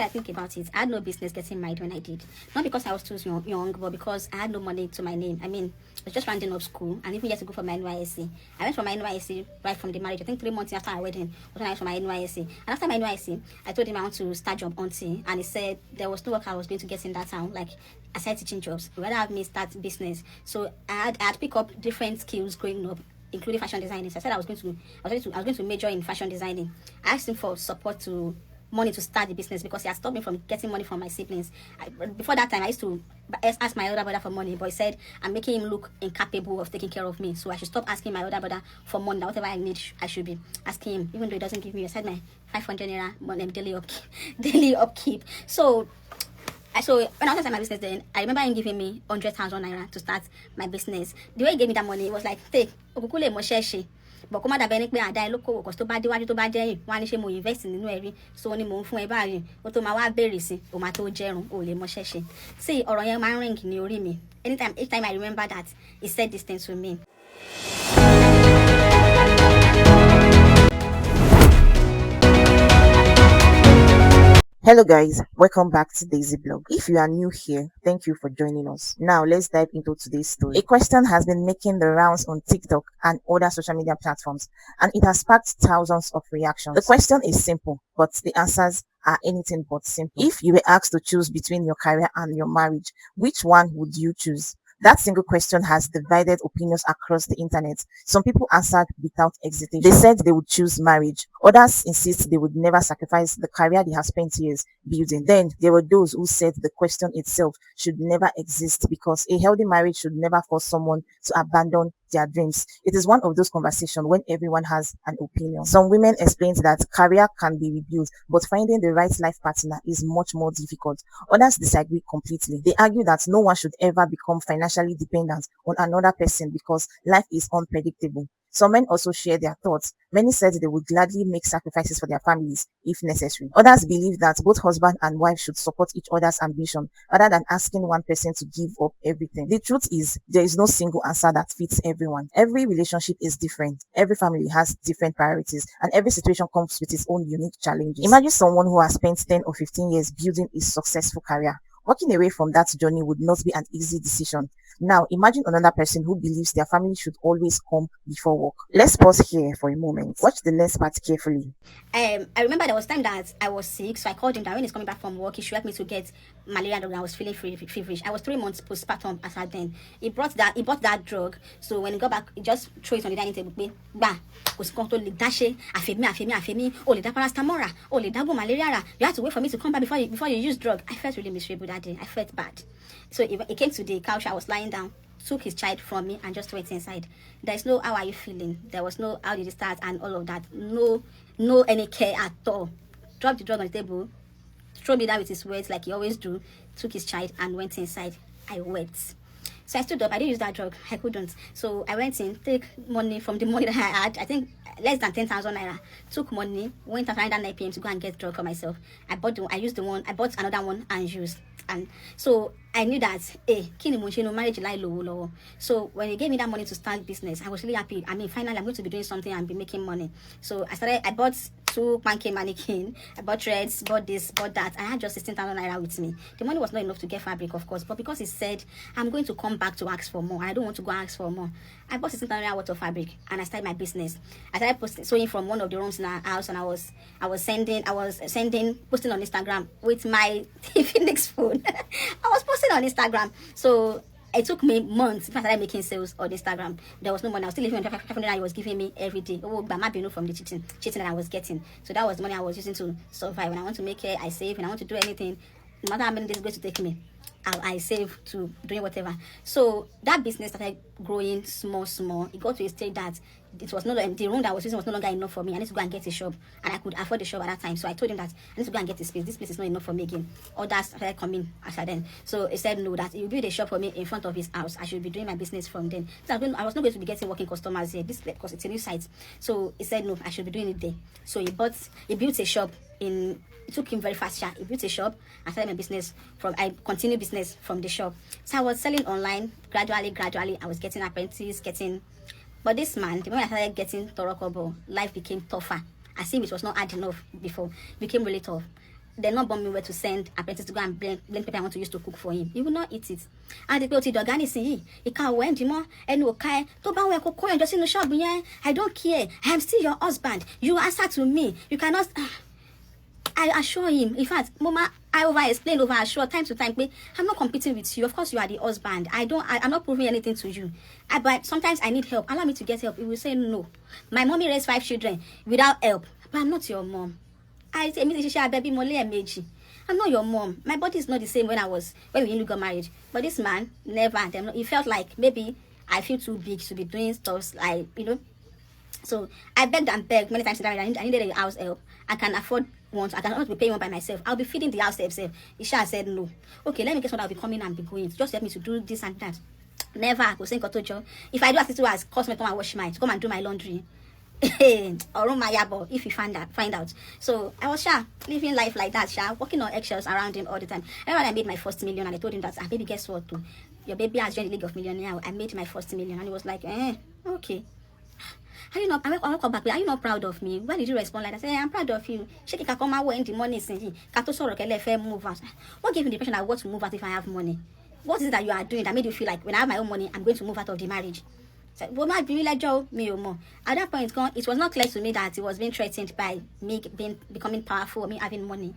I think about it, I had no business getting married when I did. Not because I was too young, but because I had no money to my name. I mean, I was just rounding up school and even yet to go for my NYSC. I went for my NYSC right from the marriage. I think 3 months after my wedding was when I went for my NYSC. And after my NYSC, I told him I want to start job hunting, and he said there was no work I was going to get in that town, like aside teaching jobs. He rather have me start business. So I had pick up different skills growing up, including fashion designing. So I said I was going to major in fashion designing. I asked him for support to money to start the business because he had stopped me from getting money from my siblings. Before that time, I used to ask my older brother for money, but he said I'm making him look incapable of taking care of me, so I should stop asking my older brother for money. That whatever I need, I should be asking him, even though he doesn't give me. I said my 500 naira daily upkeep, daily upkeep. So when I was starting my business, then I remember him giving me 100,000 naira to start my business. The way he gave me that money, it was like, take, okukule mo share. But come out pé àdá ẹ lókòwò kò tó bá déwájú tó bá jẹ́yìn wọ́n á ní ṣe mo invest nínú ẹ̀rí so ni mò ń fún ẹ báyìí ó tó máa wá béèrè sí ó máa tó jẹrun ó lè mọṣẹ́ ṣe. See, ọ̀rọ̀ yẹn máa ń ring ní orí mi. Each time I remember that he said this thing to me. Hello guys, welcome back to Daisy Blog. If you are new here, thank you for joining us. Now let's dive into today's story. A question has been making the rounds on TikTok and other social media platforms, and it has sparked thousands of reactions. The question is simple, but the answers are anything but simple. If you were asked to choose between your career and your marriage, which one would you choose? That single question has divided opinions across the internet. Some people answered without hesitation. They said they would choose marriage. Others insist they would never sacrifice the career they have spent years building. Then there were those who said the question itself should never exist because a healthy marriage should never force someone to abandon their dreams. It is one of those conversations when everyone has an opinion. Some women explained that career can be rebuilt, but finding the right life partner is much more difficult. Others disagree completely. They argue that no one should ever become financially dependent on another person because life is unpredictable. Some men also share their thoughts. Many said they would gladly make sacrifices for their families if necessary. Others believe that both husband and wife should support each other's ambition rather than asking one person to give up everything. The truth is, there is no single answer that fits everyone. Every relationship is different. Every family has different priorities, and every situation comes with its own unique challenges. Imagine someone who has spent 10 or 15 years building a successful career. Walking away from that journey would not be an easy decision. Now, imagine another person who believes their family should always come before work. Let's pause here for a moment. Watch the next part carefully. I remember there was time that I was sick, so I called him that when he's coming back from work, he should help me to get malaria drug. I was feeling feverish. I was 3 months postpartum as at then. He bought that drug. So when he got back, he just threw it on the dining table. Bah, paracetamol, malaria. You have to wait for me to come back before you use drug. I felt really miserable that day. I felt bad. So he came to the couch. I was lying down, took his child from me and just went inside. There's no how are you feeling? There was no how did it start and all of that. No any care at all. Dropped the drug on the table, threw me down with his words like he always do, took his child and went inside. I wept. So I stood up. I didn't use that drug. I couldn't. So I went in, take money from the money that I had. I think less than 10,000 naira. Took money, went around at 9 p.m. to go and get drug for myself. I bought another one and used. And so I knew that, marriage. So when he gave me that money to start business, I was really happy. I mean, finally, I'm going to be doing something and be making money. So I bought 2 pancake mannequin, I bought threads, bought this, bought that. I had just 16,000 naira with me. The money was not enough to get fabric, of course, but because he said, I'm going to come back to ask for more, I don't want to go ask for more. I bought 16,000 naira worth of fabric and I started my business. I started sewing from one of the rooms in our house, and I was posting on Instagram with my Phoenix phone. I was posting on Instagram. So it took me months before I started making sales on Instagram. There was no money. I was still living on 500 he was giving me every day. Oh, but my from the cheating that I was getting. So that was the money I was using to survive. When I want to make it, I save. When I want to do anything, no matter how many days it's going to take me, I save to doing whatever. So that business started growing small. It got to a stage that it was the room that I was using was no longer enough for me. I need to go and get a shop, and I could afford the shop at that time. So I told him that I need to go and get a space. This place is not enough for me again. Others started coming after then. So he said no, that he will build a shop for me in front of his house. I should be doing my business from then. So I was not going to be getting working customers here. Because it's a new site. So he said no, I should be doing it there. So he built a shop in. It took him very fast. He built a shop. I started my business I continued business from the shop. So I was selling online gradually. I was getting apprentices, but this man, the moment I started getting Torokobo, life became tougher. As if it was not hard enough before, it became really tough. they're not born me where to send apprentice to go and blend pepper I want to use to cook for him. He will not eat it. And the people the organic see he can't went more and okay to ban we cook just in the shop. Yeah, I don't care. I am still your husband. You answer to me. You cannot. I assure him. In fact, Mama, I over-explain, over-assure time to time. But I'm not competing with you. Of course, you are the husband. I'm not proving anything to you. But sometimes I need help. Allow me to get help. He will say no. My mommy raised 5 children without help. But I'm not your mom. I say, baby, I'm not your mom. My body is not the same when we got married. But this man, never. He felt like maybe I feel too big to be doing stuff like, So I begged and begged many times. I needed a house help. I can afford one. I cannot be paying one by myself. I'll be feeding the house help. Isha said no. Okay, let me guess what I'll be coming and be going. Just help me to do this and that. Never. I was saying, if I do as it was, cost me to wash my to come and do my laundry. Or my yabo if you find out. So I was living life like that, walking on eggshells around him all the time. And when I made my first million, and I told him that, baby, guess what? Your baby has joined the League of Millionaires. I made my first million, and he was like, okay. Are you not? I will come back. Are you not proud of me? Why did you respond like that? I said, I'm proud of you. Shake it, come out in the money. Move out. What gave you the impression I want to move out if I have money? What is it that you are doing that made you feel like when I have my own money, I'm going to move out of the marriage? Well, my be like Joe, me or more. At that point, it was not clear to me that it was being threatened by me becoming powerful, me having money.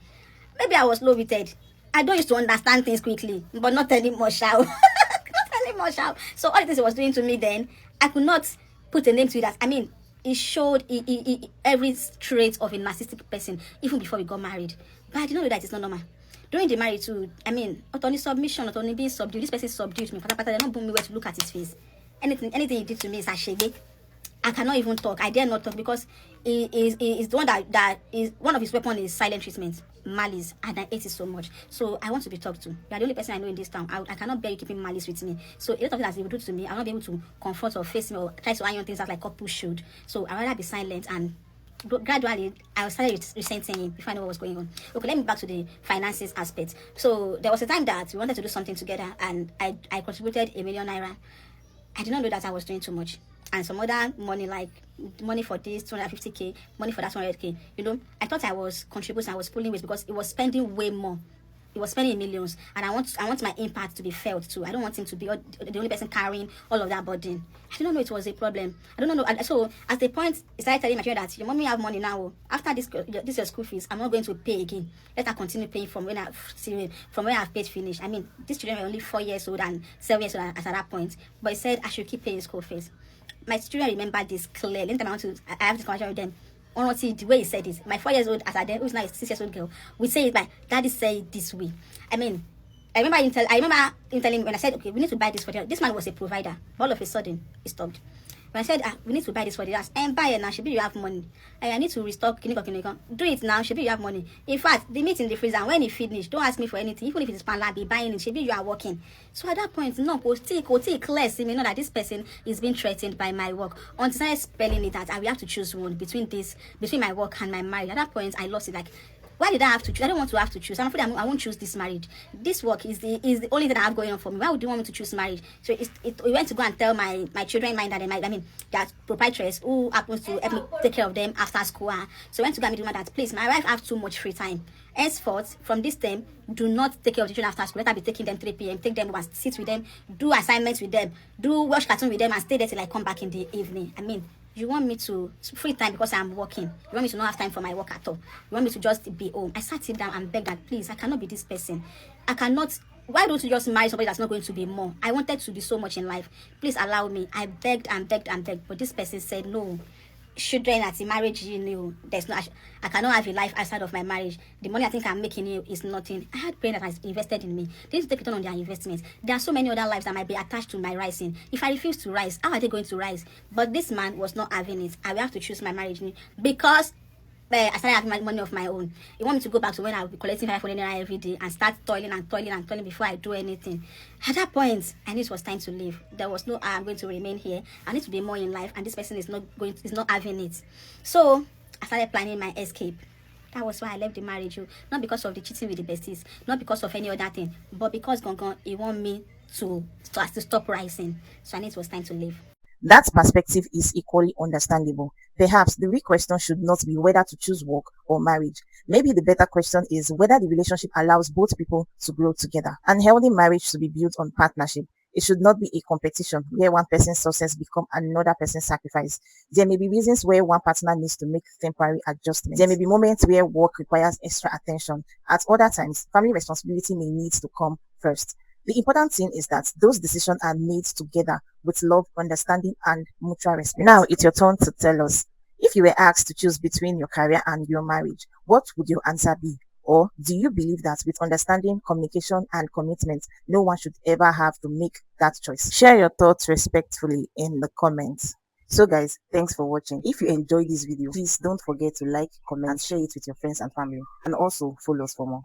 Maybe I was low-witted. I don't used to understand things quickly, but not anymore, shall. Not anymore, shall. So all the things he was doing to me then, I could not put a name to it. It showed every trait of a narcissistic person, even before we got married. But I did not know that it's not normal. During the marriage too, autonomy submission, autonomy being subdued. This person subdued me. They're not putting me where to look at his face. Anything he did to me is a shege. I cannot even talk. I dare not talk because he is the one that is one of his weapons is silent treatment, malice, and I hate it so much. So I want to be talked to. You are the only person I know in this town. I cannot bear you keeping malice with me. So a lot of things that he will do to me, I'll not be able to confront or face me or try to iron things out like couples should. So I'd rather be silent, and gradually I started resenting him before I know what was going on. Okay, let me back to the finances aspect. So there was a time that we wanted to do something together, and I contributed ₦1 million. I did not know that I was doing too much. And some other money, like money for this, 250K, money for that 100K. I thought I was contributing, I was pulling weight because it was spending way more. It was spending millions. And I want my impact to be felt too. I don't want him to be the only person carrying all of that burden. I did not know it was a problem. I don't know. So at the point, I started telling my children that your mommy have money now. After this your school fees, I'm not going to pay again. Let her continue paying from where I've paid finish. These children were only 4 years old and 7 years old at that point. But he said I should keep paying school fees. My children remember this clearly. Anytime I have this conversation with them, honestly, the way he said it, my 4 years old as I then, who's now a 6 years old girl, we say it by daddy say it this way. I remember him telling when I said, okay, we need to buy this for this man was a provider. All of a sudden, he stopped. When I said, we need to buy this for the house, and buy it now, should be you have money. I need to restock, do it now, should be you have money. In fact, the meat in the freezer, and when it finish, don't ask me for anything. Even if it's pan, I'll be buying it, should be you are working. So at that point, no, go take clear, see me know that this person is being threatened by my work. Until I spelling it that I will have to choose one between my work and my marriage. At that point, I lost it. Like, why did I have to choose? I don't want to have to choose. I'm afraid I won't choose this marriage. This work is the only thing I have going on for me. Why would you want me to choose marriage? So we went to go and tell my children in mind that that proprietress who happens to help me take care of them after school. So I went to go and meet the that, please, my wife have too much free time. Henceforth, from this time, do not take care of the children after school. Let her be taking them 3 p.m. Take them and sit with them, do assignments with them, watch cartoon with them, and stay there till I come back in the evening. You want me to free time because I'm working. You want me to not have time for my work at all. You want me to just be home. I sat it down and begged that, please, I cannot be this person. I cannot. Why don't you just marry somebody that's not going to be more? I wanted to be so much in life. Please allow me. I begged and begged and begged. But this person said, no. Children at the marriage, there's no. I cannot have a life outside of my marriage. The money I think I'm making is nothing. I had parents that has invested in me. They need to take return on their investments. There are so many other lives that might be attached to my rising. If I refuse to rise, how are they going to rise? But this man was not having it. I will have to choose my marriage because I started having money of my own. You want me to go back to when I will be collecting 500 naira every day and start toiling before I do anything. At that point, I knew it was time to leave. There was no I'm going to remain here. I need to be more in life, and this person is not having it. So I started planning my escape. That was why I left the marriage. Not because of the cheating with the besties, not because of any other thing, but because Gongon, he want me to stop rising. So I knew it was time to leave. That perspective is equally understandable. Perhaps the real question should not be whether to choose work or marriage. Maybe the better question is whether the relationship allows both people to grow together. And healthy marriage should be built on partnership. It should not be a competition where one person's success become another person's sacrifice. There may be reasons where one partner needs to make temporary adjustments. There may be moments where work requires extra attention. At other times, family responsibility may need to come first. The important thing is that those decisions are made together with love, understanding, and mutual respect. Now it's your turn to tell us. If you were asked to choose between your career and your marriage, what would your answer be? Or do you believe that with understanding, communication, and commitment, no one should ever have to make that choice? Share your thoughts respectfully in the comments. So guys, thanks for watching. If you enjoyed this video, please don't forget to like, comment, and share it with your friends and family. And also follow us for more.